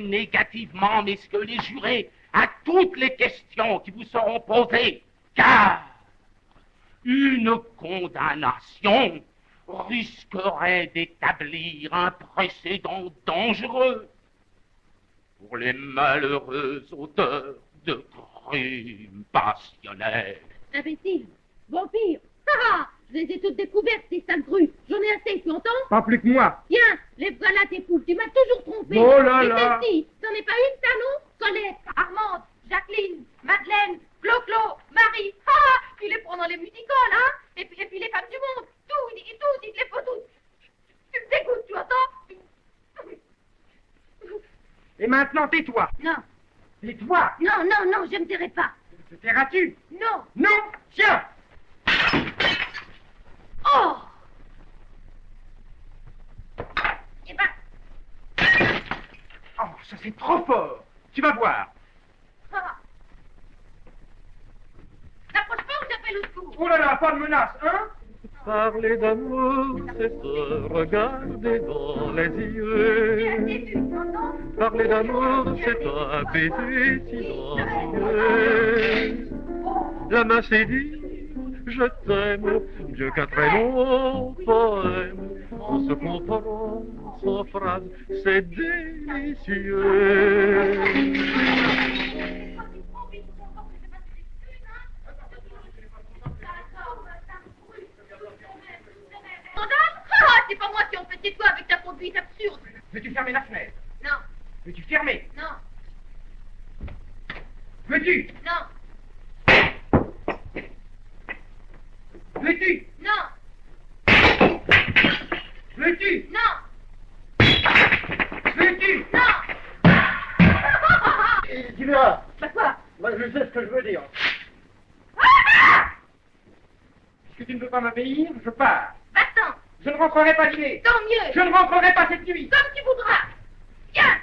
négativement, messieurs les jurés, à toutes les questions qui vous seront posées, car une condamnation risquerait d'établir un précédent dangereux pour les malheureux auteurs de crimes passionnels. Imbécile, vampire, je les ai toutes découvertes, ces sales grues. J'en ai assez, tu entends? Pas plus que moi. Tiens, les voilà tes poules, tu m'as toujours trompé. Oh là et là. celle-ci, t'en es pas une, ta non? Colette, Armande, Jacqueline, Madeleine, Clo-Clo, Marie. Tu les prends dans les musicoles, hein? Et puis les femmes du monde, tout, il te les faut toutes. Tu me dégoûtes, tu entends? Et maintenant, tais-toi. Non. Tais-toi. Non, je me tairai pas. Te tairas-tu? Non. Non. Tiens. Oh! Eh ben... Oh, ça c'est trop fort. Tu vas voir. N'approche pas ou j'appelle au secours? Oh là là, pas de menace, hein? Parler d'amour, c'est se regarder dans les yeux. Parler d'amour, c'est un baiser silencieux. La main s'est dit, je t'aime, mieux qu'un très long poème. En se comparant sans phrase, c'est délicieux. C'est pas moi qui en fais toi avec ta conduite absurde. Veux-tu fermer la fenêtre? Non. Veux-tu fermer? Non. Veux-tu? Non. Veux-tu? Non. Veux-tu? Non. Veux-tu? Non. Tu verras. Bah quoi? Moi, je sais ce que je veux dire. Puisque tu ne veux pas m'obéir, je pars. Va-t'en. Je ne rentrerai pas dîner. Tant mieux. Je ne rentrerai pas cette nuit. Comme tu voudras. Viens.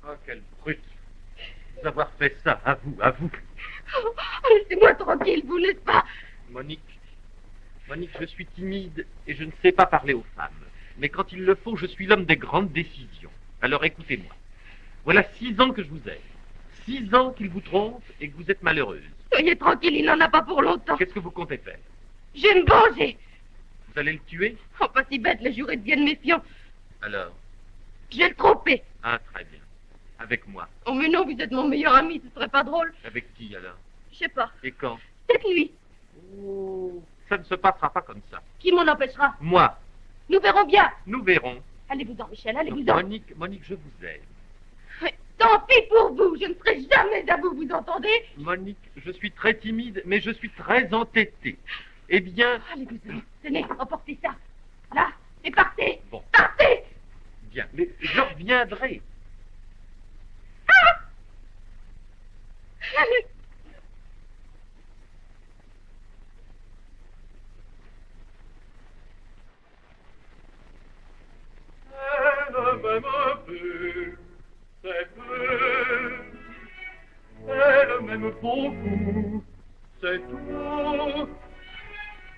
Oh, quelle brute. Vous avoir fait ça, à vous. Oh, laissez-moi tranquille, vous n'êtes pas... Monique, je suis timide et je ne sais pas parler aux femmes. Mais quand il le faut, je suis l'homme des grandes décisions. Alors écoutez-moi. Voilà 6 ans que je vous aime. 6 ans qu'il vous trompe et que vous êtes malheureuse. Soyez tranquille, il n'en a pas pour longtemps. Qu'est-ce que vous comptez faire? Je vais me venger. Vous allez le tuer? Oh, pas si bête, les jurés deviennent méfiants. Alors? Je vais le tromper. Ah, très bien. Avec moi. Oh, mais non, vous êtes mon meilleur ami, ce serait pas drôle. Avec qui alors? Je sais pas. Et quand? Cette nuit. Oh, ça ne se passera pas comme ça. Qui m'en empêchera? Moi. Nous verrons bien. Nous verrons. Allez-vous-en, Michel, allez-vous-en. Monique, je vous aime. Ouais, tant pis pour vous, je ne serai jamais à vous, vous entendez? Monique, je suis très timide, mais je suis très entêté. Eh bien... Allez-vous-en, tenez, emportez ça. Là, et partez. Bon. Partez. Bien, mais je reviendrai. Allez. Elle m'aime peu, c'est peu. Elle m'aime beaucoup, c'est tout.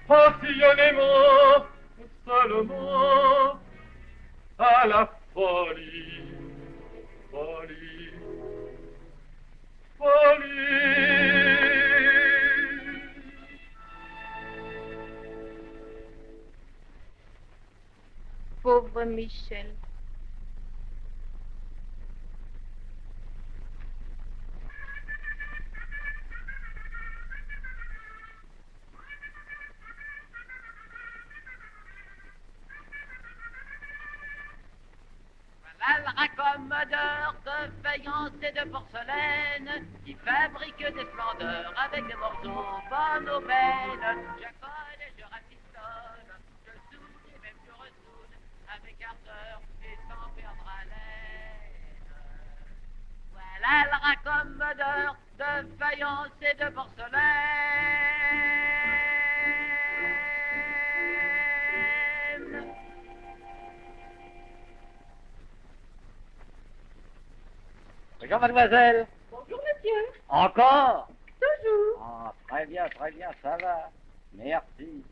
Passionnément, seulement, à la folie, folie, folie. Pauvre Michel. Voilà le raccommodeur de faïence et de porcelaine qui fabrique des splendeurs avec des morceaux bonnes aux belles. Je colle et je rafistole, je soude et même je ressoude avec ardeur et sans perdre haleine. Voilà le raccommodeur de faïence et de porcelaine. Bonjour, mademoiselle. Bonjour, monsieur. Encore? Toujours. Ah, très bien, ça va. Merci.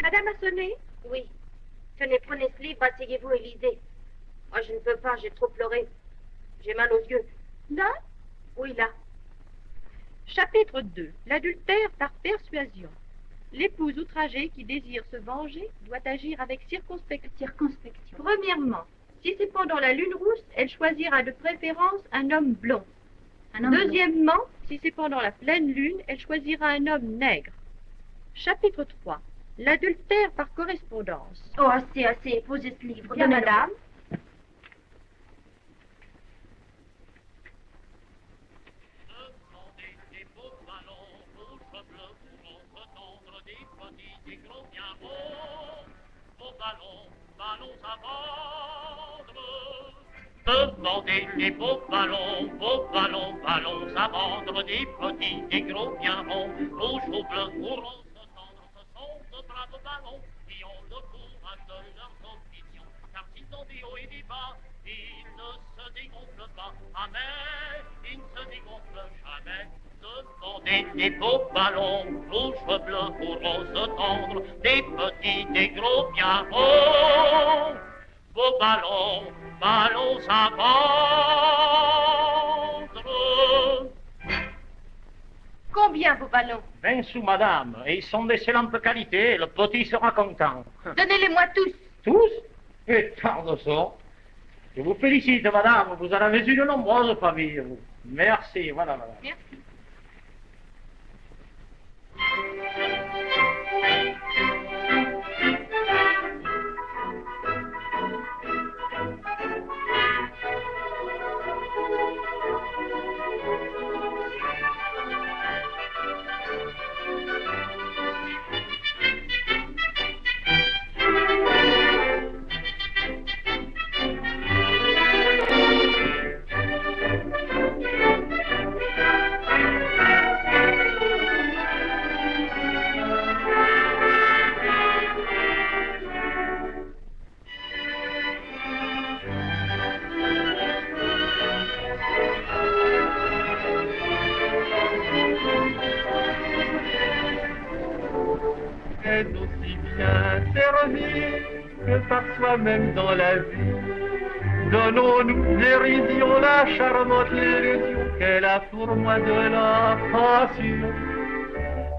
Madame a sonné? Oui. Tenez, prenez ce livre, asseyez-vous et lisez. Moi, je ne peux pas, j'ai trop pleuré. J'ai mal aux yeux. Là? Oui, là. Chapitre 2. L'adultère par persuasion. L'épouse outragée qui désire se venger doit agir avec circonspection. Premièrement, si c'est pendant la lune rousse, elle choisira de préférence un homme blond. Deuxièmement, si c'est pendant la pleine lune, elle choisira un homme nègre. Chapitre 3. L'adultère par correspondance. Oh, assez, posez ce livre. Bien, madame. Demandez les beaux ballons à vendre, des petits, des gros bien bons, aux cheveux bleus, aux roses tendres, ce sont de braves ballons qui ont le courage de leurs opinions, car s'ils ont des hauts et des bas, ils ne se dégonflent pas, jamais, ils ne se dégonflent jamais. Demandez des beaux ballons, aux cheveux bleus, aux roses tendres, des petits, des gros bien bons, beaux ballons à vendre. Combien vos ballons? 20 sous, madame, et ils sont d'excellente qualité, le petit sera content. Donnez-les-moi tous. Tous? Pétard de sort. Je vous félicite, madame, vous en avez une nombreuse famille, vous. Merci, voilà, madame. Merci. Aussi bien servi que par soi-même dans la vie. Donnons-nous dérision la charmante illusion qu'elle a pour moi de la passion.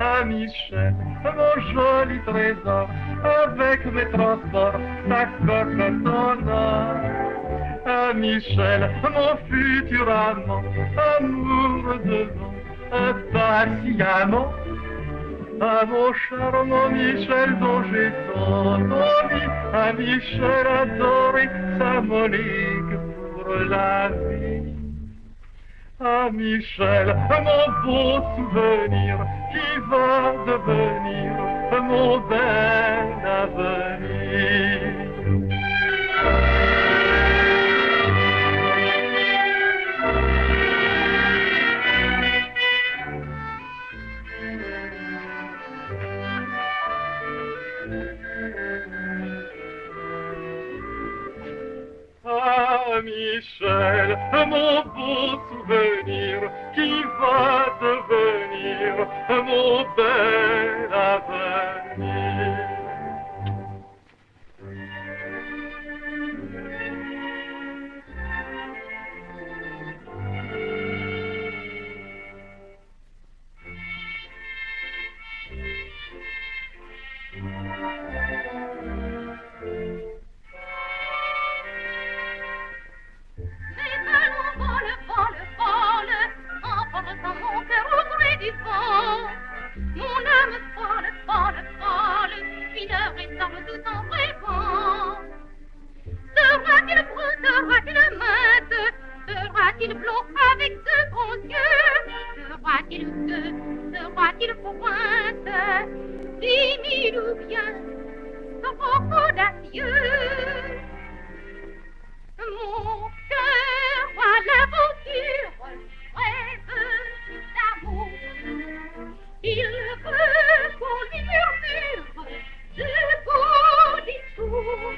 Ah Michel, mon joli trésor, avec mes transports, ta coque ton or. Ah Michel, mon futur amant, amour devant, patiemment. Ah mon charmant Michel dont j'ai tant envie, ah Michel adoré, sa Monique pour la vie. Ah Michel, mon beau souvenir qui va devenir mon bel avenir. Ah Michel, mon beau souvenir qui va devenir mon bel avenir. Mon âme folle, folle, folle. roi-t-il blond avec de grands yeux? Se roi-t-il pointe? 10 000 ou bien 100 d'adieu? Mon cœur à l'aventure rêve d'amour. Il veut qu'on lui murmure de beaux discours.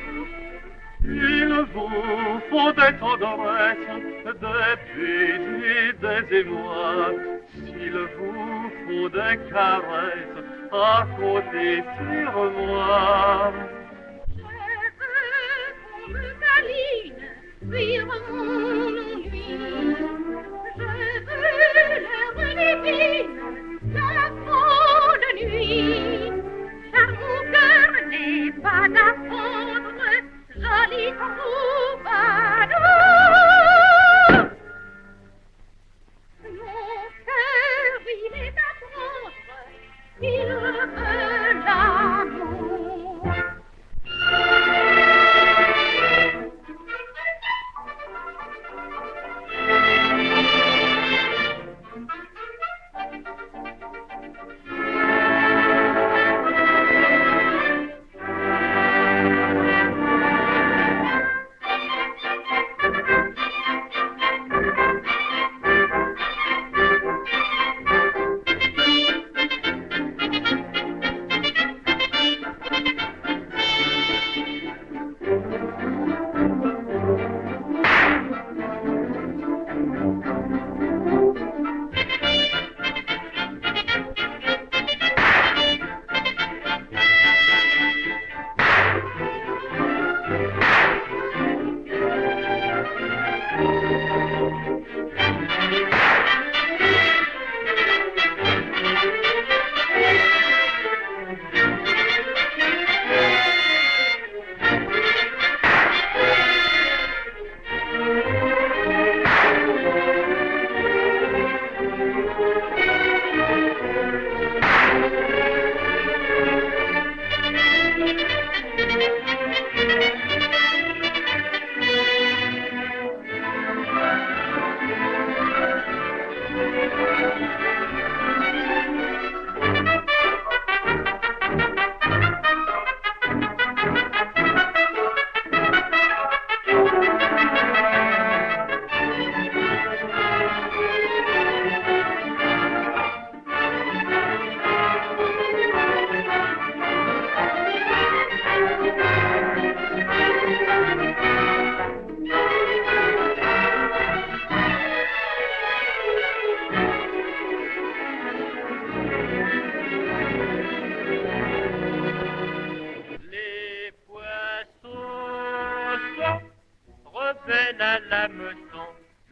Il vous faut des tendresses, des baisers, des émois. S'il vous faut des caresses, à côté sur moi. Je veux qu'on me câline, fuir mon ennui. Je veux l'heure divine, la grande nuit. Car mon cœur n'est pas d'apprendre, joli troubadour. Mon cœur, il est à prendre, il veut l'amour.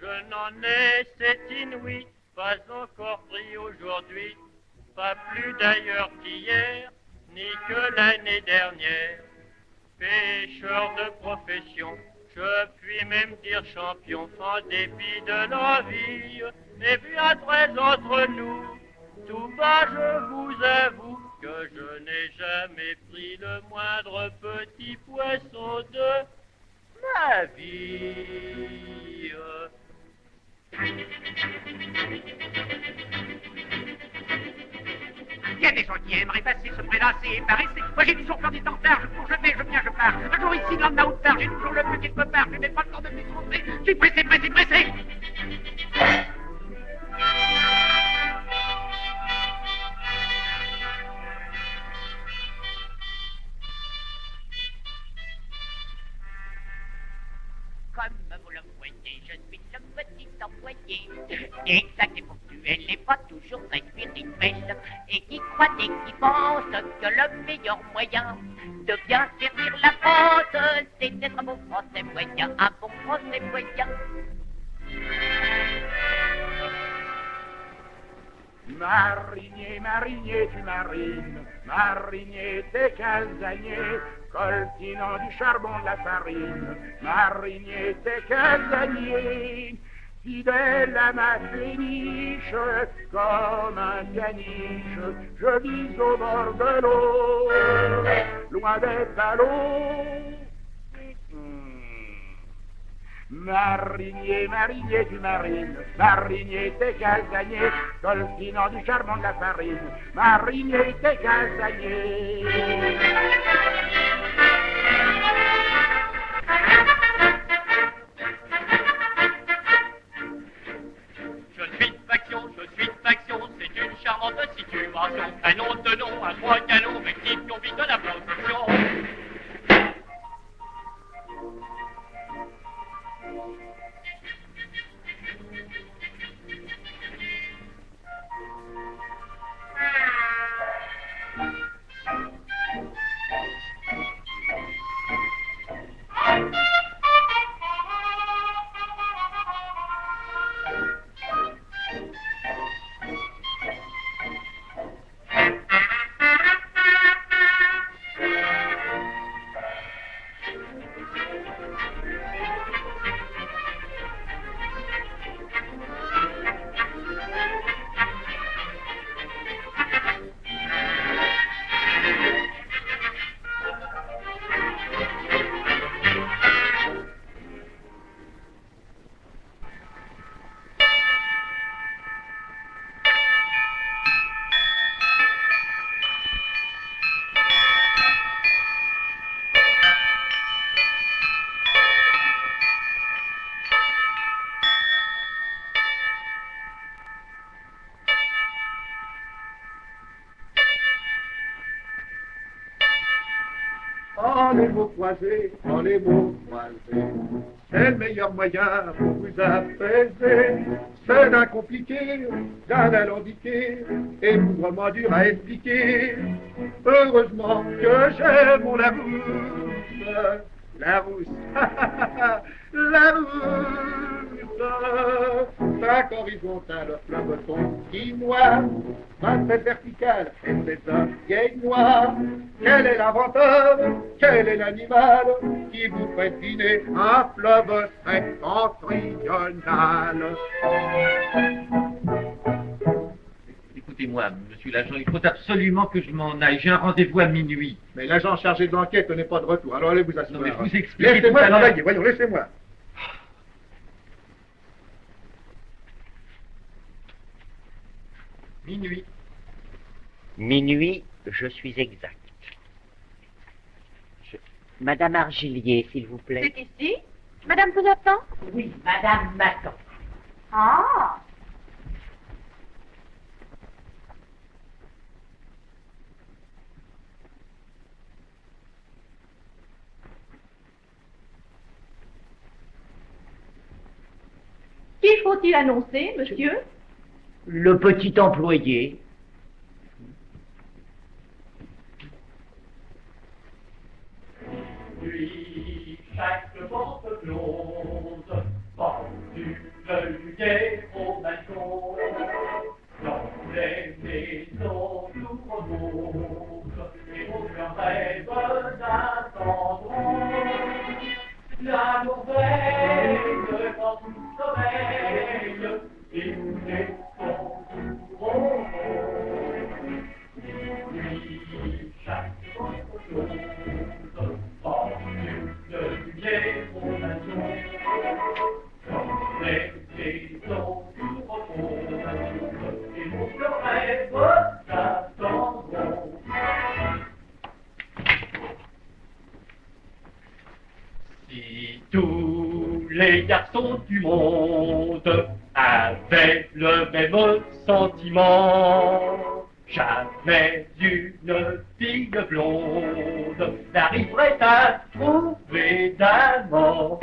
Je n'en ai, c'est inouï, pas encore pris aujourd'hui, pas plus d'ailleurs qu'hier, ni que l'année dernière. Pêcheur de profession, je puis même dire champion, en dépit de l'envie, et bien très entre nous, tout bas je vous avoue que je n'ai jamais pris le moindre petit poisson de ma vie. Il y a des gens qui aimeraient passer, se prélasser, paresser. Moi j'ai toujours peur des temps tard, je cours, je vais, je viens, je pars. Un jour ici, le lendemain autre part, j'ai toujours le petit peu part, je n'ai pas le temps de me concentrer. Je suis pressé, pressé, pressé. Comme vous le voyez, je suis le petit employé. Exact et ponctuel et pas toujours très spirituel. Et qui croit et qui pense que le meilleur moyen de bien servir la France, c'est d'être un bon français moyen, un bon français moyen. Marinier, marinier, tu marines, marinier, t'es casanier, coltinant du charbon de la farine, marinier, t'es casanier, fidèle à ma péniche, comme un caniche, je vis au bord de l'eau, loin des ballots. Marinier, marinier du marine, marinier t'es casanier, colfinant du charbon de la farine, marinier t'es casanier. Je suis de faction, c'est une charmante situation. Un nom de nom, un trois canons, rectifions vite de la production. En les mots croisés, en les mots croisés, c'est le meilleur moyen pour vous apaiser. C'est d'un compliqué, d'un alambiqué, et moindrement dur à expliquer. Heureusement que j'ai mon Larousse, la rousse, 5 horizontales, flambeton qui noie, 27 verticales, et c'est un vieil noir. Quel est l'inventeur, quel est l'animal qui vous fait dîner un fleuve septentrional? Écoutez-moi, monsieur l'agent, il faut absolument que je m'en aille. J'ai un rendez-vous à minuit. Mais l'agent chargé de l'enquête n'est pas de retour, alors allez vous asseoir. Non, mais je vous explique. Laissez-moi travailler, voyons, laissez-moi. Minuit. Minuit, je suis exact. Madame Argilier, s'il vous plaît. C'est ici? Madame vous attend? Oui, madame m'attend. Ah! Qui faut-il annoncer, monsieur? Le petit employé. Lui, chaque porte close, pendu l'œillet au balcon, dans les maisons tout rebondent, et aucun rêve n'attendront. L'amour veille quand tout sommeille, et les sons tourneront. Lui, chaque porte close, pendu l'œillet au balcon, dans les maisons tout rebondent, et aucun rêve n'attendront. Si tous les garçons du monde avaient le même sentiment, jamais une fille blonde n'arriverait à trouver d'amant.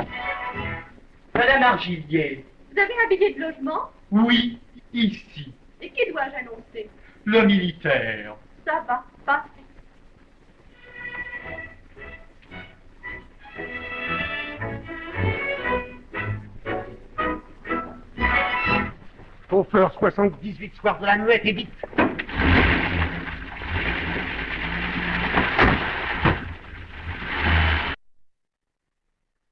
Madame Argilier. Vous avez un billet de logement? Oui, ici, Et qui dois-je annoncer? le militaire. Ça va, passez. Chauffeur 78 soir de la nuit, et vite.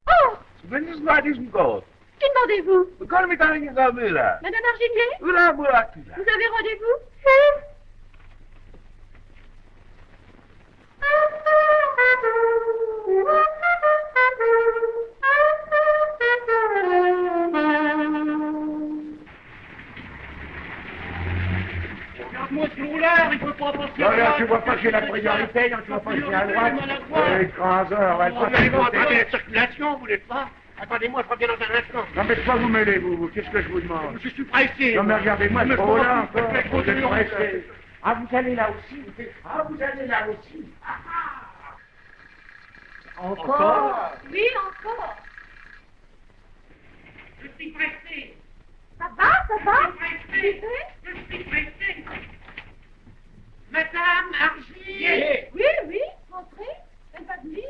Oh! Venez voir des gosses. Qui demandez-vous? Quand on est dans les amis là, Madame Argilier? où la voilà tu là? Vous avez rendez-vous? Non, là, tu vois pas que j'ai la priorité, non, tu vois pas que j'ai la droite. Écraseur, ouais, Vous allez vous entraver la circulation, vous n'êtes pas? Attendez-moi, je reviens dans un instant. Non, mais quoi vous mêlez, vous? Qu'est-ce que je vous demande? Je suis pressé. Non, mais regardez-moi, je me trop là, prends- encore. je vais Vous êtes continuer. pressé. Ah, vous allez là aussi? Ah, vous allez là aussi? Encore? Oui, encore. Je suis pressé. Ça va, ça va? Je suis pressé. Madame Argillier. Oui, oui, entrez. Elle va venir.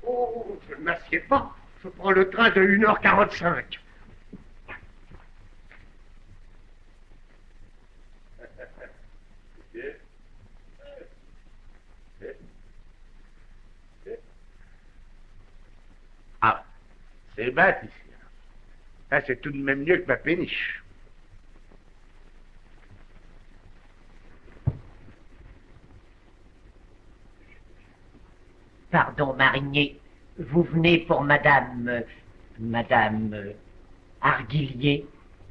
Oh, je ne m'assieds pas. Je prends le train de 1h45. Ah, c'est bête ici. Là, c'est tout de même mieux que ma péniche. Pardon, marinier, vous venez pour madame Arguillier.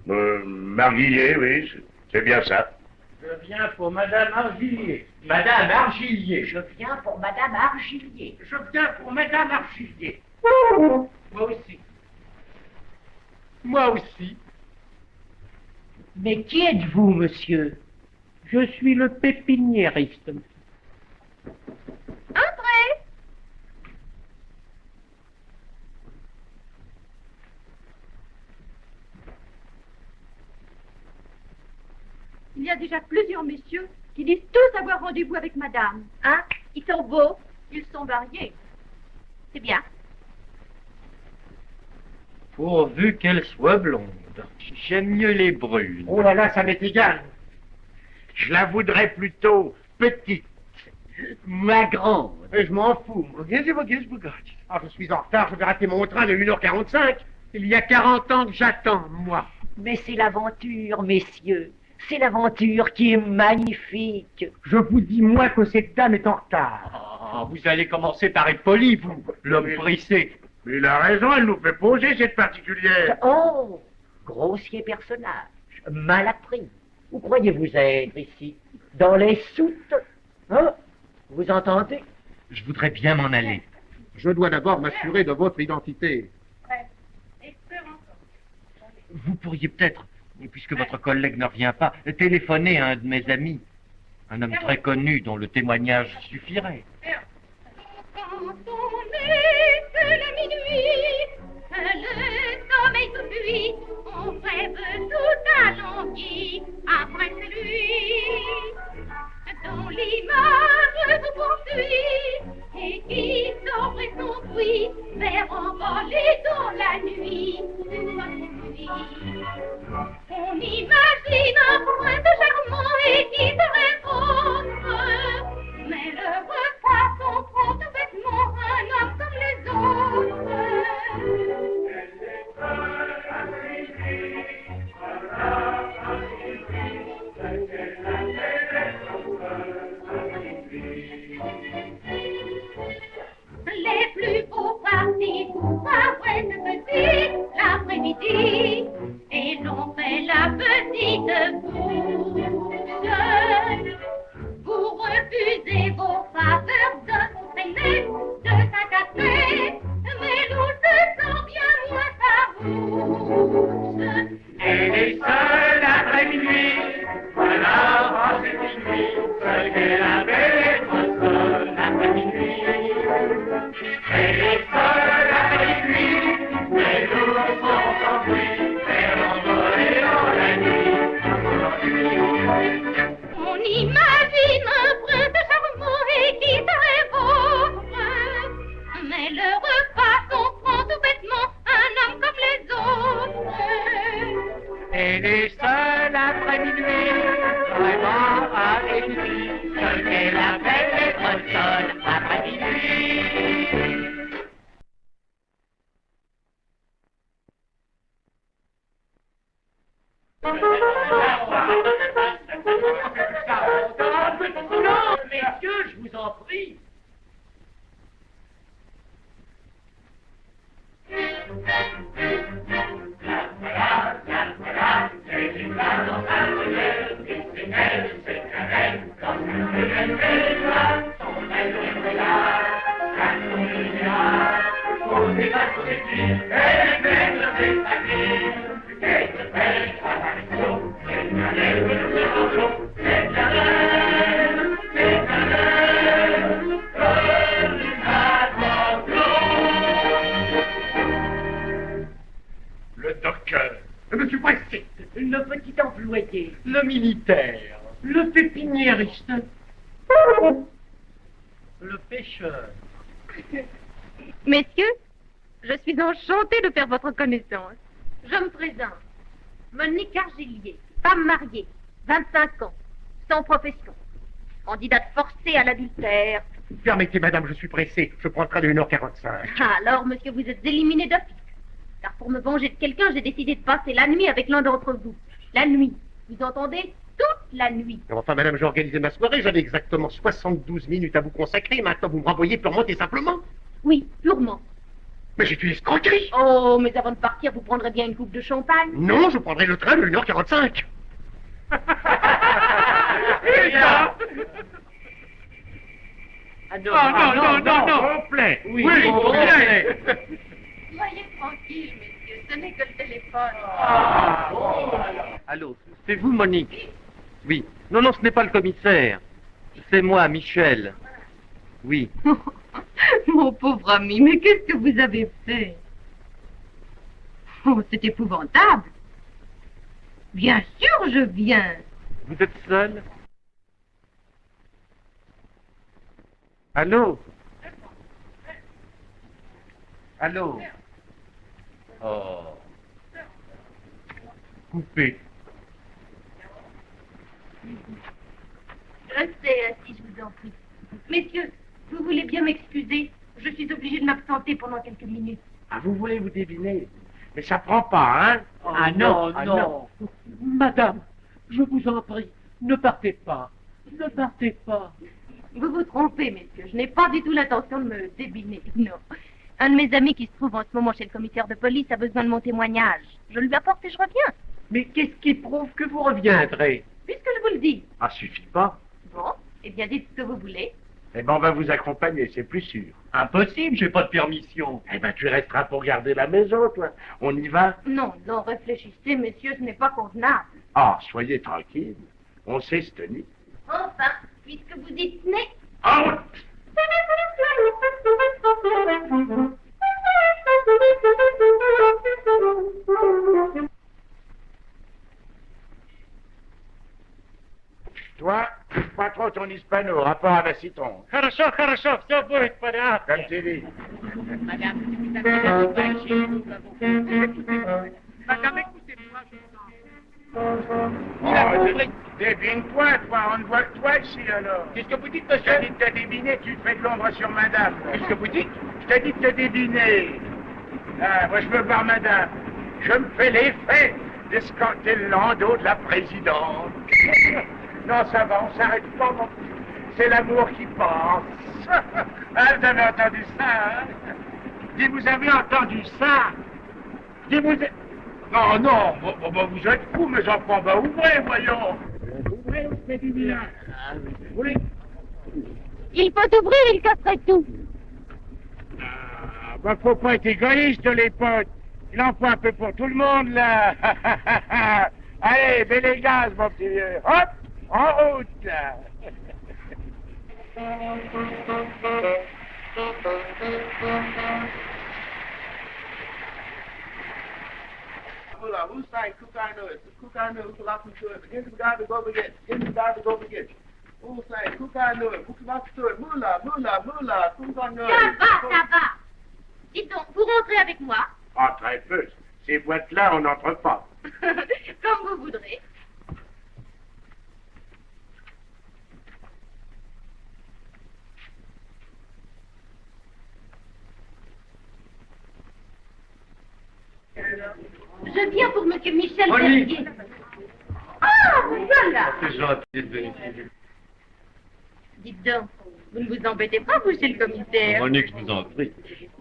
Marguillier, oui, c'est bien ça. Je viens pour madame Argillier. Madame Argillier. Je viens pour madame Argillier. Je viens pour Madame Argillier. Moi aussi. Moi aussi. Mais qui êtes-vous, monsieur? Je suis le pépiniériste. Entrez. Il y a déjà plusieurs messieurs qui disent tous avoir rendez-vous avec madame. Hein? Ils sont beaux, ils sont variés. C'est bien. Pourvu qu'elle soit blonde. J'aime mieux les brunes. Oh là là, ça m'est égal. Je la voudrais plutôt petite. Ma grande. Et je m'en fous. Ah, je suis en retard, je vais rater mon train de 1h45. Il y a 40 ans que j'attends, moi. Mais c'est l'aventure, messieurs. C'est l'aventure qui est magnifique. Je vous dis, moi, que cette dame est en retard. Ah, vous allez commencer par être poli, vous, l'homme pressé. Mais il a raison, elle nous fait poser cette particulière. Oh, grossier personnage, mal appris. Où croyez-vous être ici? Dans les soutes? Hein? Vous entendez? Je voudrais bien m'en aller. Je dois d'abord m'assurer de votre identité. Vous pourriez peut-être, puisque votre collègue ne revient pas, téléphoner à un de mes amis. Un homme très connu dont le témoignage suffirait. Quand on est que la minuit, le sommeil se fuit, on rêve tout alonghi après celui dont l'image vous poursuit et qui sort et s'enfuit vers envolé dans la nuit où à lui. On imagine un prince charmant et qui serait vôtre, mais le repas comprend tout bêtement un homme comme les autres. Les plus beaux partis pour après ce petit l'après-midi et l'on fait la petite bouche. Vous refusez vos faveurs de traîner, de s'agacer, mais nous se sent bien moins farouche. Elle est seule après minuit, voilà, oh, c'est minuit, seule qu'elle avait être seule après minuit. Elle est seule après minuit, mais nous sommes enfuis, vers l'envolée dans la nuit. On imagine un prince charmant et qui serait vôtre, mais le repas comprend tout bêtement un homme comme les autres. Elle est seule après minuit, vraiment avec lui, seule qu'elle avait être seule après minuit. Non, messieurs, je vous en prie. et va sur les filles, elle est belle avec sa vie. Et de belle apparition, c'est bien elle que nous dérangeons, c'est bien elle, c'est bien elle, que nous attendons. Le docteur, monsieur Pressé, Le petit employé. le militaire, Le pépiniériste. Le pêcheur. Messieurs, je suis enchantée de faire votre connaissance. Je me présente. Monique Argilier, femme mariée, 25 ans, sans profession. Candidate forcée à l'adultère. permettez madame, je suis pressé, je prends le train de 1h45. Ah, alors, monsieur, vous êtes éliminé d'office. Car pour me venger de quelqu'un, j'ai décidé de passer la nuit avec l'un d'entre vous. La nuit. Vous entendez? Toute la nuit. Enfin madame, j'ai organisé ma soirée, j'avais exactement 72 minutes à vous consacrer, maintenant vous me renvoyez purement et simplement. Oui, purement. Mais j'ai une escroquerie. Oh, mais avant de partir, vous prendrez bien une coupe de champagne. Non, je prendrai le train de 1h45. Ah non, Complet. Oui, complet. Soyez tranquille, messieurs, ce n'est que le téléphone. Allô, c'est vous, Monique? Oui. Non, non, ce n'est pas le commissaire. C'est moi, Michel. Oui. Mon pauvre ami, mais qu'est-ce que vous avez fait? Oh, c'est épouvantable. Bien sûr, je viens. Vous êtes seul? Allô? Allô? Oh. Coupé. Restez assis, je vous en prie. Messieurs, vous voulez bien m'excuser? Je suis obligée de m'absenter pendant quelques minutes. Ah, vous voulez vous deviner? Mais ça prend pas, hein? Ah non, non. Madame, je vous en prie, ne partez pas. Ne partez pas. Vous vous trompez, messieurs. Je n'ai pas du tout l'intention de me débiner. Non. Un de mes amis qui se trouve en ce moment chez le commissaire de police a besoin de mon témoignage. Je lui apporte et je reviens. Mais qu'est-ce qui prouve que vous reviendrez? Puisque je vous le dis. Ah, suffit pas. Bon, eh bien, dites ce que vous voulez. Eh ben, on va vous accompagner, c'est plus sûr. Impossible, j'ai pas de permission. Eh ben, tu resteras pour garder la maison, toi. On y va? Non, non, réfléchissez, messieurs, ce n'est pas convenable. Ah, soyez tranquille. On sait se tenir. Enfin, puisque vous y tenez. En route! Toi, pas trop ton hispano, rapport à la citron. Хорошо, хорошо, все будет в порядке. Comme tu dis. Madame, vous avez la campagne chez nous, nous avons... Madame, écoutez-moi, Oh, devine-toi, toi, on ne voit que toi ici, alors. Qu'est-ce que vous dites, monsieur? Je t'ai dit de te deviner, tu fais de l'ombre sur madame. Qu'est-ce que vous dites? Je t'ai dit de te deviner. Ah, moi, je veux voir madame. Je me fais l'effet d'escorter le landau de la présidente. Non, ça va, on s'arrête pas, mon... C'est l'amour qui passe. Ah, vous avez entendu ça, hein? Dis, vous avez entendu ça? Dis, vous... Non, non, vous êtes fous, mes enfants, ouvrez, voyons. Ouvrez, faites du bien. Oui. Il faut ouvrir, il casserait tout. Ah, faut pas être égoïste, les potes. Il en faut un peu pour tout le monde, là. Allez, bel les gaz, mon petit vieux. Hop, en route, là. Who's saying Kukanu, Kulakutu, begin to God to go begin, begin to God to go begin. Who's saying Kukanu, Kukulakutu, Mula, Mula, Mula, Kukanu. Ça va. Dites donc, vous rentrez avec moi. Ah, très peu. Ces boîtes-là, on n'entre pas. Comme vous voudrez. Je viens pour monsieur Michel Verdier. Ah, vous voilà. C'est gentil d'être venu. Dites donc, vous ne vous embêtez pas, vous, chez le commissaire. Monique, je vous en prie.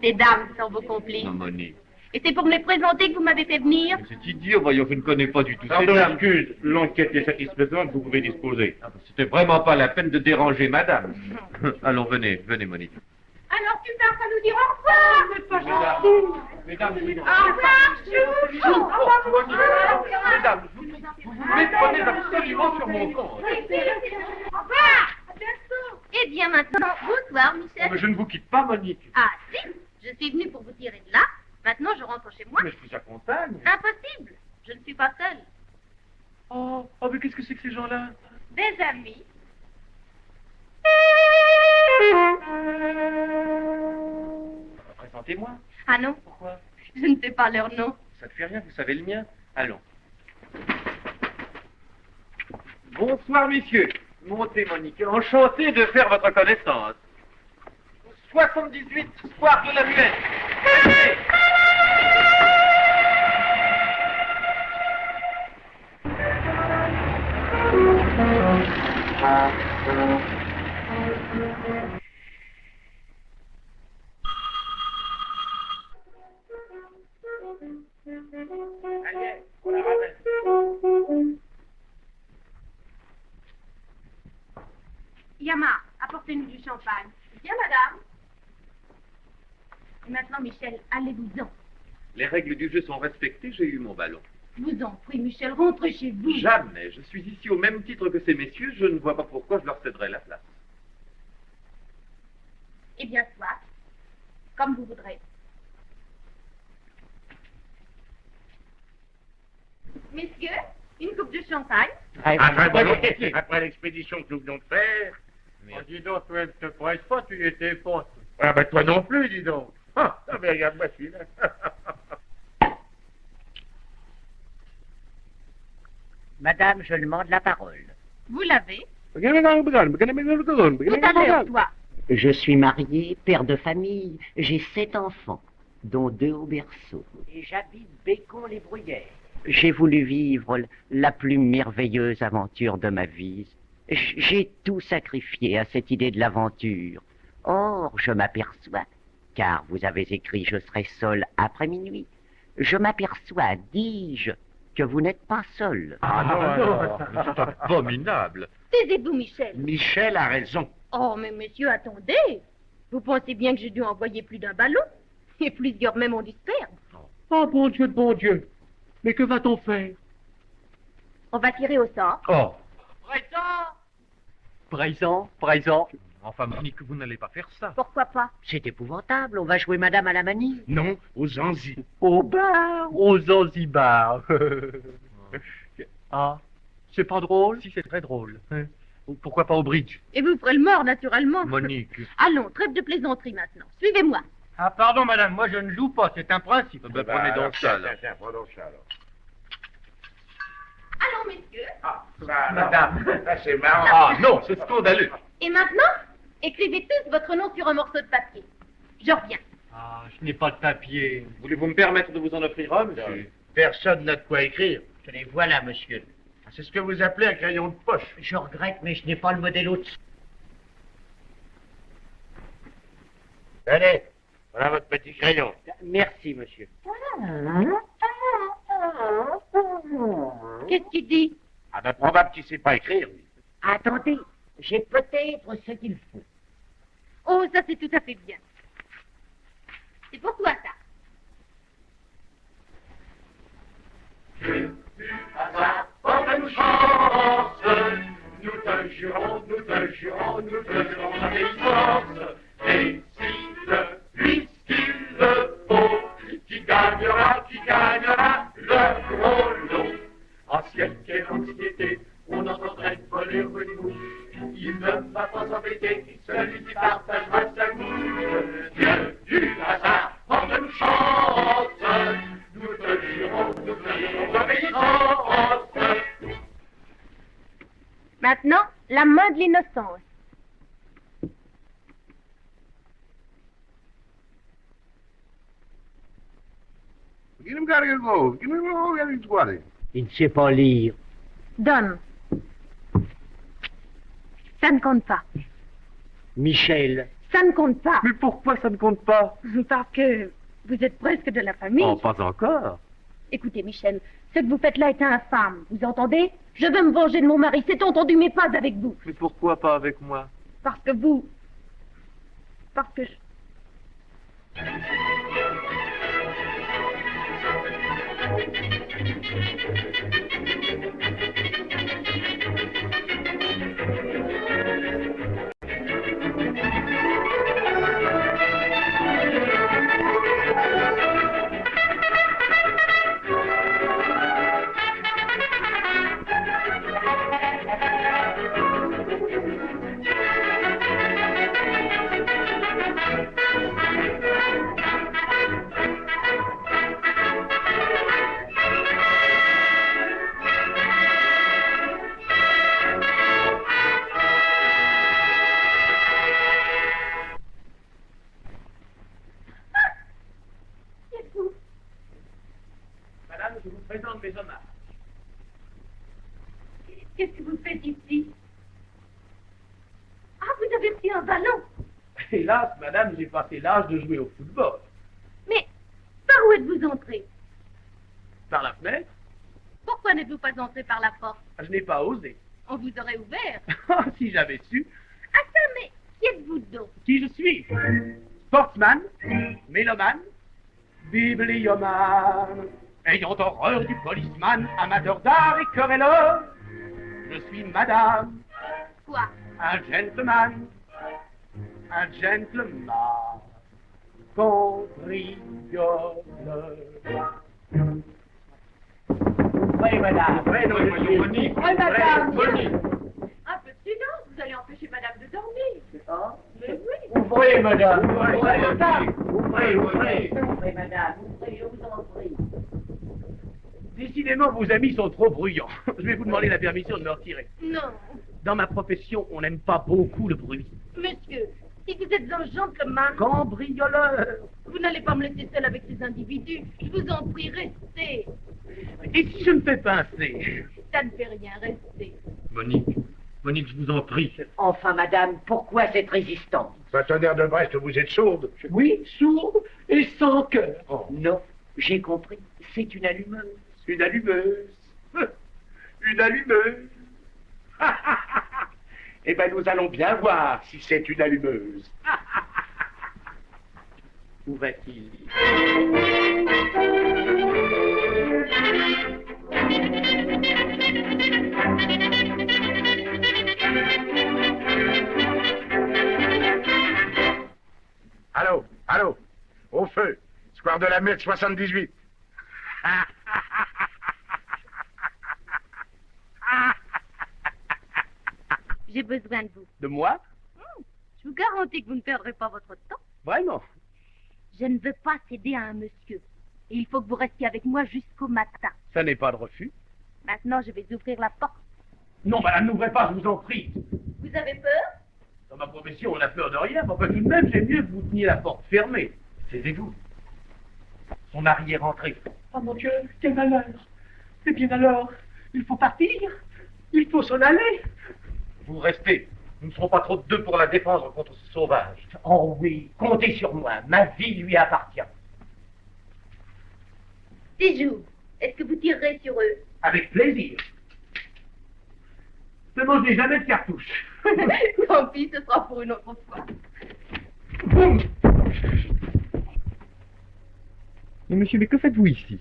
Ces dames sont vos complices. Non, Monique. Et c'est pour me les présenter que vous m'avez fait venir. Mais c'est idiot, voyons, je ne connais pas du tout ces Pardon, dames. excuse, l'enquête est satisfaisante, vous pouvez disposer. Ah, bah, c'était vraiment pas la peine de déranger madame. Allons, venez, Monique. Alors tu pars pas nous dire au revoir. C'est pas Mesdames, Au revoir, chou. mesdames, vous vous méprenez absolument sur mon compte. Au revoir. Eh bien maintenant, bonsoir, Oh, Michel. mais je ne vous quitte pas, Monique. Ah, si, je suis venue pour vous tirer de là. Maintenant, je rentre chez moi. Mais je vous accompagne. Impossible, je ne suis pas seule. Oh, mais qu'est-ce que c'est que ces gens-là? Des amis. Présentez-moi. Ah non, Pourquoi? je ne sais pas leur nom. Ça ne fait rien, vous savez le mien. Allons. Bonsoir, messieurs. Montez, Monique. Enchanté de faire votre connaissance. 78, Square de la Muette. Allez. Allez, on la ramène. Yama, apportez-nous du champagne. Bien, madame. Et maintenant, Michel, allez-vous-en. Les règles du jeu sont respectées, j'ai eu mon ballon. Je vous en prie, Michel, rentrez chez vous. Jamais. Je suis ici au même titre que ces messieurs, je ne vois pas pourquoi je leur céderais la place. Eh bien, soit. Comme vous voudrez. Messieurs, une coupe de champagne. Après l'expédition que nous venons de faire. Oh, dis donc, toi, ne te presse pas, tu étais pas. Ah ben toi non plus, dis donc. Ah, mais regarde-moi celui-là. Madame, je demande la parole. Vous l'avez. Tout à l'heure, toi. Je suis marié, père de famille. J'ai 7 enfants, dont 2 au berceau. Et j'habite Bécon-les-Bruyères. J'ai voulu vivre la plus merveilleuse aventure de ma vie. J'ai tout sacrifié à cette idée de l'aventure. Or, je m'aperçois, car vous avez écrit « Je serai seul après minuit ». Je m'aperçois, dis-je, que vous n'êtes pas seul. Ah non, c'est abominable. Taisez-vous, Michel. Michel a raison. Oh, mais monsieur, attendez. Vous pensez bien que j'ai dû envoyer plus d'un ballon? Et plusieurs même ont dû se perdre. Oh, bon Dieu de bon Dieu. Mais que va-t-on faire? On va tirer au sort. Oh. Présent. Enfin, Monique, vous n'allez pas faire ça. Pourquoi pas? C'est épouvantable, on va jouer Madame à la manie. Non, aux Anzis. Au bar, aux Zanzibar. Ah, c'est pas drôle? Si, c'est très drôle. Pourquoi pas au bridge? Et vous ferez le mort, naturellement. Monique. Allons, trêve de plaisanterie maintenant. Suivez-moi. Ah, pardon, madame, moi je ne joue pas, c'est un principe. Ben, prenez donc ça, là. Tiens, prends donc ça, alors. Allons, messieurs. Ah, ça, madame, ça c'est marrant. Ah non, c'est scandaleux. Et maintenant, écrivez tous votre nom sur un morceau de papier. Je reviens. Ah, je n'ai pas de papier. Voulez-vous me permettre de vous en offrir un, monsieur? Personne n'a de quoi écrire. Les voilà, monsieur. C'est ce que vous appelez un crayon de poche. Je regrette, mais je n'ai pas le modèle au-dessus. Allez, voilà votre petit crayon. Merci, monsieur. Qu'est-ce qu'il dit? Ah ben probable qu'il ne sait pas écrire. lui. Attendez, j'ai peut-être ce qu'il faut. Oh, ça c'est tout à fait bien. C'est pour toi, ça. Porte-nous chance, nous te jurons, nous te jurons, nous te jurons d'obéissance. Décide, puisqu'il le faut, qui gagnera le gros lot. Ancienne quelle anxiété, on entendrait voler une mouche. Il ne va pas s'embêter, celui qui partagera sa bouche. Dieu du hasard, porte-nous chance, nous te jurons d'obéissance. Maintenant, la main de l'innocence. Il ne sait pas lire. Donne. Ça ne compte pas. Michel. Ça ne compte pas. Mais pourquoi ça ne compte pas? Parce que vous êtes presque de la famille. Oh, pas encore. Écoutez, Michel, ce que vous faites là est infâme. Vous entendez? Je veux me venger de mon mari, c'est entendu, mais pas avec vous. Mais pourquoi pas avec moi? Parce que vous... Parce que je... présente mes hommages. Qu'est-ce que vous faites ici? Ah, vous avez pris un ballon. Hélas, madame, j'ai passé l'âge de jouer au football. Mais par où êtes-vous entré? Par la fenêtre, Pourquoi n'êtes-vous pas entré par la porte? je n'ai pas osé. On vous aurait ouvert. Si j'avais su. Ah ça, mais qui êtes-vous donc? Qui je suis? Sportsman, mélomane, bibliomane, ayant horreur du policeman, amateur d'art et querelleur. Je suis madame, Quoi? un gentleman, cambrioleur. Oui, madame. Oui, Oui, madame. Bonnie. Un peu de silence, vous allez empêcher madame de dormir. Ah, Mais oui. ouvrez, madame. Ouvrez, madame. Ouvrez, ouvrez. Ouvrez, madame, ouvrez, je vous en prie. Décidément, vos amis sont trop bruyants. Je vais vous demander la permission de me retirer. Non. Dans ma profession, on n'aime pas beaucoup le bruit. Monsieur, si vous êtes un gentleman, Cambrioleur. vous n'allez pas me laisser seul avec ces individus. Je vous en prie, restez. Et si je me fais pincer? Ça ne fait rien, restez. Monique, je vous en prie. Enfin, madame, pourquoi cette résistance? Tonnerre de Brest, vous êtes sourde. Oui, sourde et sans cœur. Non, j'ai compris, c'est une allumeuse. Une allumeuse. Une allumeuse. Eh ben, nous allons bien voir si c'est une allumeuse. Où va-t-il? Allô, allô, au feu, square de la Muette 78. J'ai besoin de vous. De moi? Je vous garantis que vous ne perdrez pas votre temps. Vraiment? Je ne veux pas céder à un monsieur. Et il faut que vous restiez avec moi jusqu'au matin. Ça n'est pas de refus. Maintenant, je vais ouvrir la porte. Non, madame, n'ouvrez pas, je vous en prie. Vous avez peur? Dans ma profession, on a peur de rien, mais enfin, tout de même, j'aime mieux que vous teniez la porte fermée. Taisez-vous. Son mari est rentré. Oh mon Dieu, quel malheur. Eh bien alors, il faut partir. Il faut s'en aller. Vous restez. Nous ne serons pas trop de deux pour la défendre contre ce sauvage. Oh oui, comptez sur moi, ma vie lui appartient. Séjour, est-ce que vous tirerez sur eux? Avec plaisir. Seulement, je n'ai jamais de cartouche. Tant pis, ce sera pour une autre fois. Boum. Mais monsieur, mais que faites-vous ici?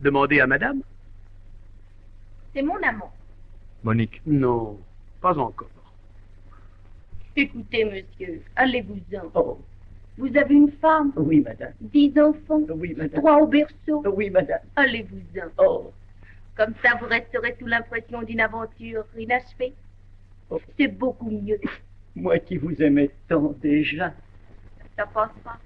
Demandez à madame. C'est mon amant. Monique. Non, pas encore. Écoutez, monsieur, allez-vous-en. Oh, Vous avez une femme, Oui, madame. 10 enfants, Oui, madame. 3 au berceau. Oui, madame. Allez-vous-en. Oh, Comme ça, vous resterez sous l'impression d'une aventure inachevée. Oh. C'est beaucoup mieux. moi qui vous aimais tant déjà. Ça passe pas.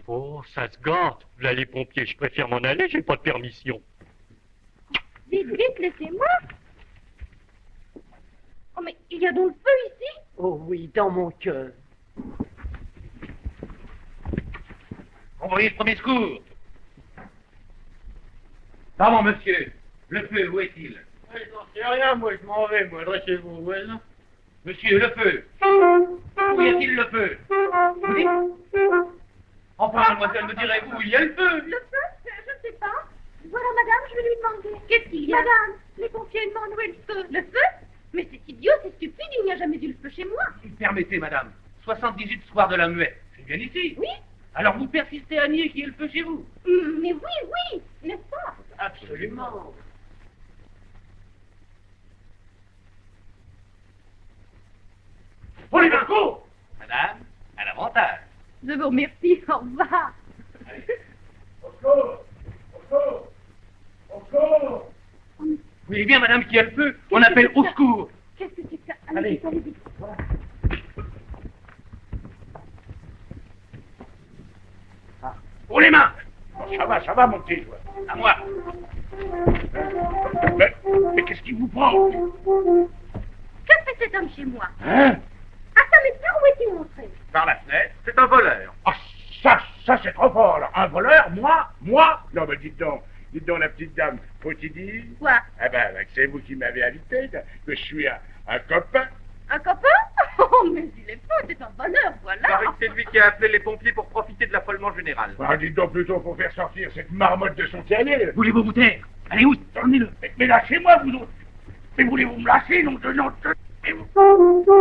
Oh, ça se gâte. Là, les pompiers, je préfère m'en aller, j'ai pas de permission. Vite, vite, laissez-moi. Oh, mais il y a donc le feu ici? Oh oui, dans mon cœur. Envoyez le premier secours. Pardon, monsieur. Le feu, où est-il? Je n'en sais rien, moi, je m'en vais, moi, dressez-vous, voisin. Monsieur, le feu. Où y a-t-il le feu? Vous dites? Enfin, mademoiselle, me direz-vous où il y a le feu? Le feu? Je ne sais pas. Voilà, madame, je vais lui demander. Qu'est-ce qu'il y a? Madame, les pompiers demandent où est le feu. Le feu? Mais c'est idiot, c'est stupide, il n'y a jamais eu le feu chez moi. Permettez, madame. 78 square de la Muette. C'est bien ici. Oui? Alors vous persistez à nier qu'il y ait le feu chez vous? Mais oui, n'est-ce pas? Absolument. vous remercie. Au revoir. Au secours! Au secours! Au secours! Vous voyez bien, madame, qu'il y a le feu. On appelle au secours. Qu'est-ce que c'est que ça? Allez. Allez-y. Voilà. Pour les mains! Ça va, mon petit joueur. À moi. Mais qu'est-ce qui vous prend? Que fait cet homme chez moi? Hein? Ah ça, mais par où est-il montré? Par la fenêtre. C'est un voleur. Ah, ça c'est trop fort, là. Un voleur? Moi? Non, mais dites donc, la petite dame, faut-il dire? Quoi? Eh ben, c'est vous qui m'avez invité, que je suis un copain. Un copain? Oh, mais il est fou, c'est un bonheur, Il voilà. paraît que c'est lui qui a appelé les pompiers pour profiter de l'affolement général. Ah, dites donc plutôt pour faire sortir cette marmotte de son terrier. Voulez-vous vous taire? Allez, où? Emmenez-le. Mais lâchez-moi, vous autres. Mais voulez-vous me lâcher, non de non de... Mais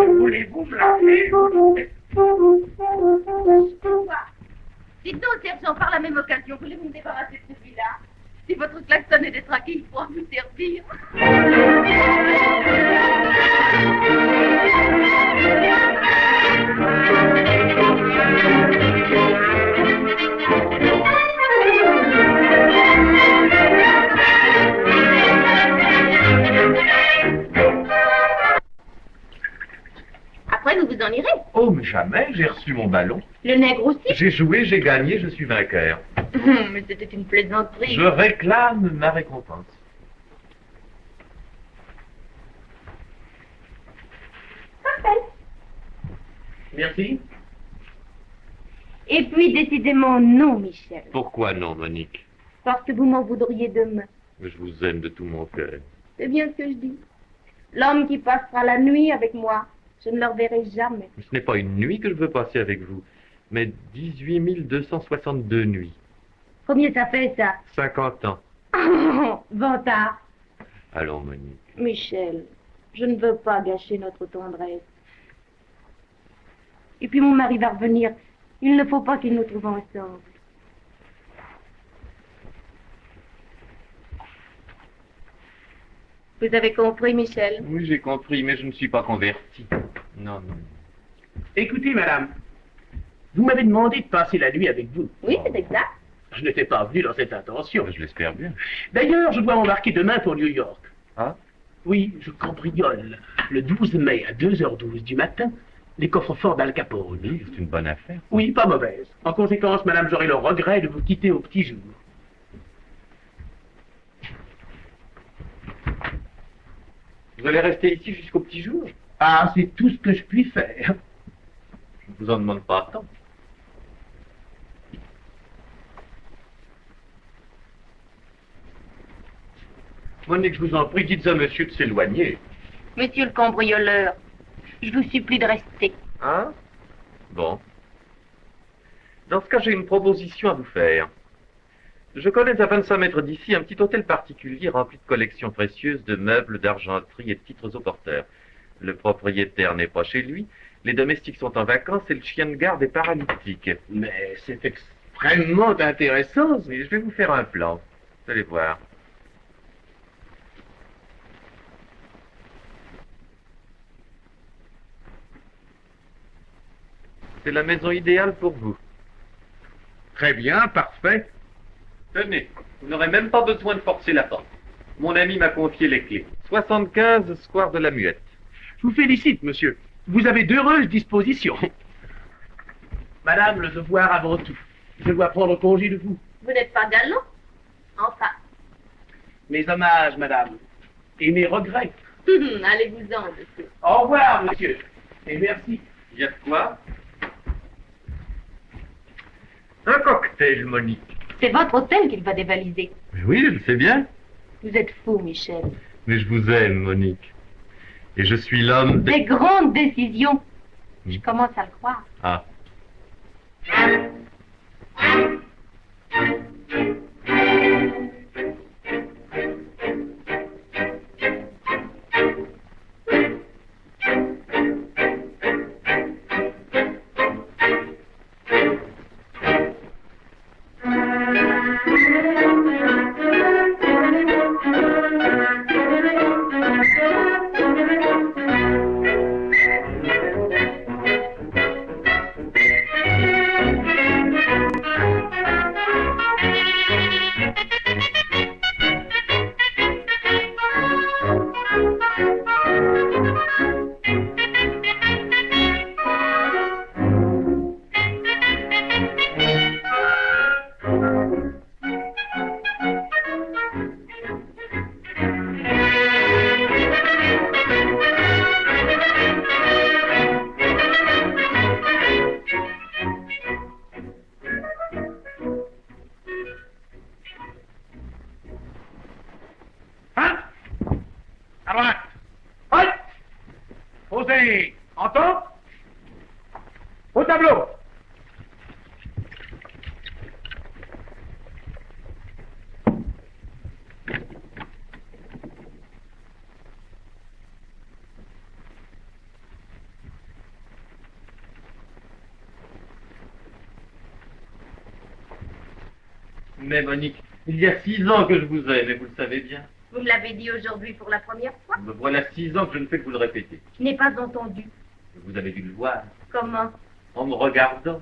voulez-vous me lâcher? Quoi? Dites donc, sergent, par la même occasion, voulez-vous me débarrasser de celui-là? Si votre klaxon est détraqué, il pourra vous servir. Après, vous vous en irez. Oh, mais jamais, j'ai reçu mon ballon. Le nègre aussi. J'ai joué, j'ai gagné, je suis vainqueur. Mais c'était une plaisanterie. Je réclame ma récompense. Parfait. Merci. Et puis, décidément, non, Michel. Pourquoi non, Monique? Parce que vous m'en voudriez demain. Je vous aime de tout mon cœur. C'est bien ce que je dis. L'homme qui passera la nuit avec moi, je ne le reverrai jamais. Ce n'est pas une nuit que je veux passer avec vous, mais 18 262 nuits. Combien ça fait, ça? 50 ans. Vantard. Allons, Monique. Michel, je ne veux pas gâcher notre tendresse. Et puis mon mari va revenir. Il ne faut pas qu'il nous trouve ensemble. Vous avez compris, Michel? Oui, j'ai compris, mais je ne suis pas converti. Non, non. Écoutez, madame, vous m'avez demandé de passer la nuit avec vous. Oui, c'est exact. Je n'étais pas venu dans cette intention. Je l'espère bien. D'ailleurs, je dois m'embarquer demain pour New York. Ah? Oui, je cambriole le 12 mai à 2h12 du matin les coffres-forts d'Al Capone. Oui, c'est une bonne affaire. Oui, pas mauvaise. En conséquence, madame, j'aurai le regret de vous quitter au petit jour. Vous allez rester ici jusqu'au petit jour? Ah, c'est tout ce que je puis faire. Je ne vous en demande pas tant. Monique, je vous en prie, dites à monsieur de s'éloigner. Monsieur le cambrioleur, je vous supplie de rester. Hein? Bon. Dans ce cas, j'ai une proposition à vous faire. Je connais à 25 mètres d'ici un petit hôtel particulier rempli de collections précieuses, de meubles, d'argenterie et de titres au porteur. Le propriétaire n'est pas chez lui, les domestiques sont en vacances et le chien de garde est paralytique. Mais c'est extrêmement intéressant. Mais je vais vous faire un plan. Vous allez voir. C'est la maison idéale pour vous. Très bien, parfait. Tenez, vous n'aurez même pas besoin de forcer la porte. Mon ami m'a confié les clés. 75 square de la Muette. Je vous félicite, monsieur. Vous avez d'heureuses dispositions. Madame, le devoir avant tout. Je dois prendre congé de vous. Vous n'êtes pas galant? Enfin. Mes hommages, madame. Et mes regrets. Allez-vous-en, monsieur. Au revoir, monsieur. Et merci. Il y a de quoi? Un cocktail, Monique. C'est votre hôtel qu'il va dévaliser. Mais oui, je le sais bien. Vous êtes fou, Michel. Mais je vous aime, Monique. Et je suis l'homme Des grandes décisions. Je commence à le croire. Ah. Posez. Entends? Au tableau. Mais Monique, il y a 6 ans que je vous aime, et vous le savez bien. Vous me l'avez dit aujourd'hui pour la première fois. Me voilà 6 ans que je ne fais que vous le répéter. Je n'ai pas entendu. Vous avez dû le voir, Comment? en me regardant.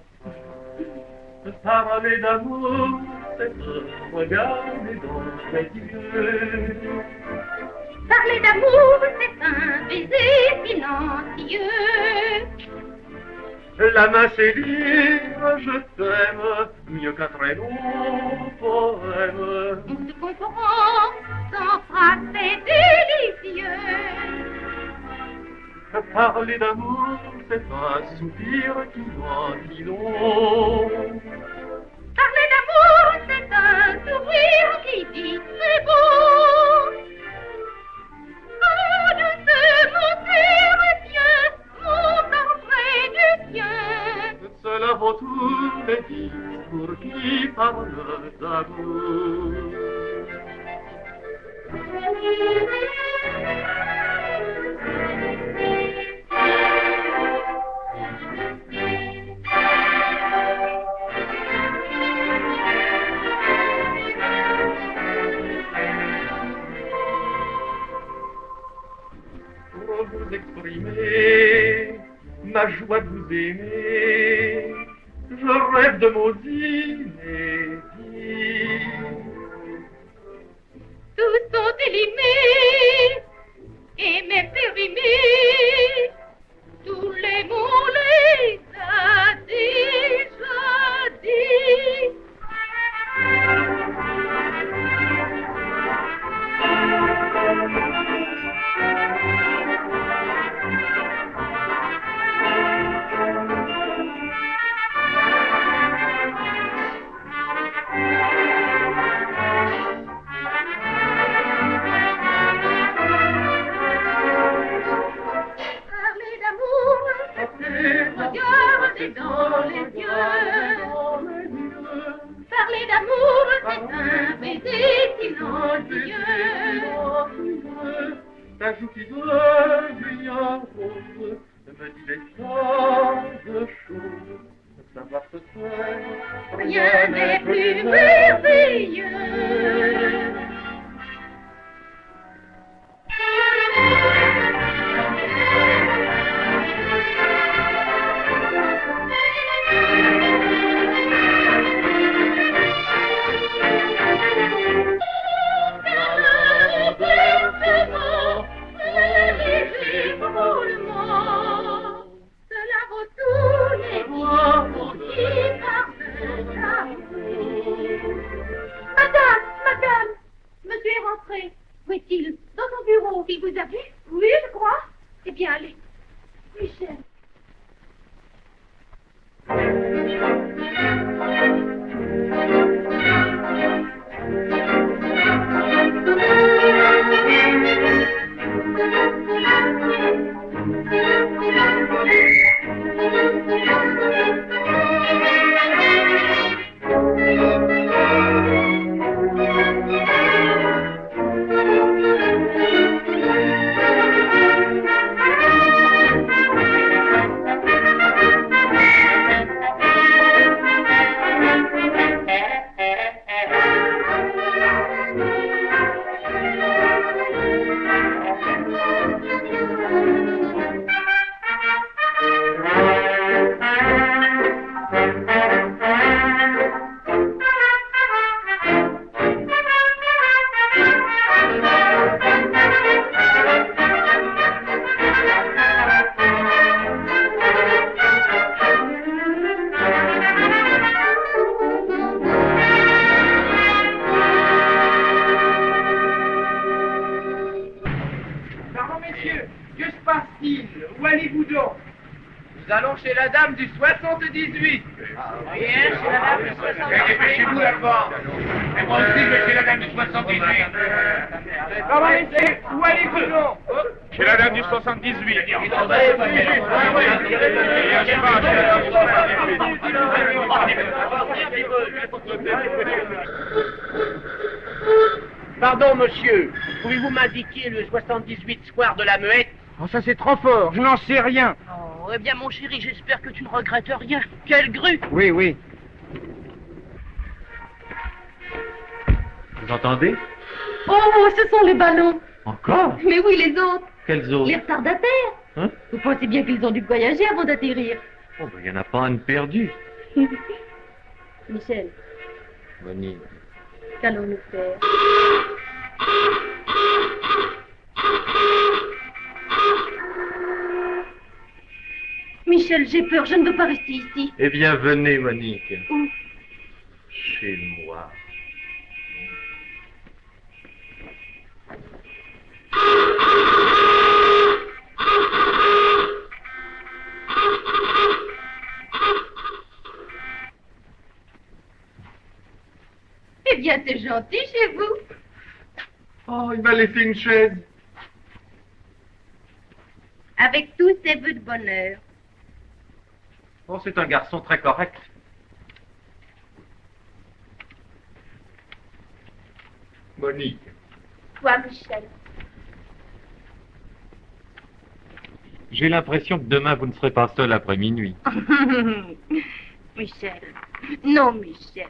Parler d'amour, c'est me regarder dans les yeux. Parler d'amour, c'est un baiser silencieux. La main c'est dire je t'aime mieux qu'un très long poème. On se comprend sans phrases c'est délicieux. Parler d'amour, c'est un soupir qui doit si long. Parler d'amour, c'est un sourire qui dit c'est beau. Oh, douce, mon cœur est tien, mon corps près du tien. Cela vaut tous les discours qui parlent d'amour. Pour vous exprimer ma joie de vous aimer, je rêve de mots inédits. Tous sont élimés et même périmés. Tous les mots les a déjà dit. Parler d'amour, regardez dans les yeux. Parler d'amour, c'est un baiser silencieux. Ta joue qui devient rose me dit des tas de choses. Savoir se faire, Rien n'est plus merveilleux. Cela vaut tous les discours qui parlent d'amour. Madame, monsieur est rentré. Où est-il? Dans son bureau. Il vous a vu? Oui, je crois. Eh bien, allez. Michel. Pardon, messieurs, que se passe-t-il? Où allez-vous donc? Nous allons chez la dame du 78. Rien, chez la dame du 78. Dépêchez-vous là-bas. Et moi aussi, je vais chez la dame du 78. Où allez-vous donc? Chez la dame du 78. Pardon, monsieur. Pouvez-vous m'indiquer le 78 square de la Muette? Oh, ça c'est trop fort. Je n'en sais rien. Oh, eh bien, mon chéri, j'espère que tu ne regrettes rien. Quelle grue! Oui, oui. Vous entendez? Oh, ce sont les ballons. Encore? Mais oui, les autres. Quels autres? Les retardataires. Hein? Vous pensez bien qu'ils ont dû voyager avant d'atterrir. Oh, ben, il n'y en a pas un de perdu. Michel, Bonnie. qu'allons-nous faire? Michel, j'ai peur, je ne veux pas rester ici. Eh bien, venez, Monique. Où? Chez moi. Eh bien, c'est gentil chez vous. Oh, il m'a laissé une chaise. Avec tous ses vœux de bonheur. Oh, c'est un garçon très correct. Monique. Toi, Michel. J'ai l'impression que demain, vous ne serez pas seul après minuit. Michel. Non, Michel.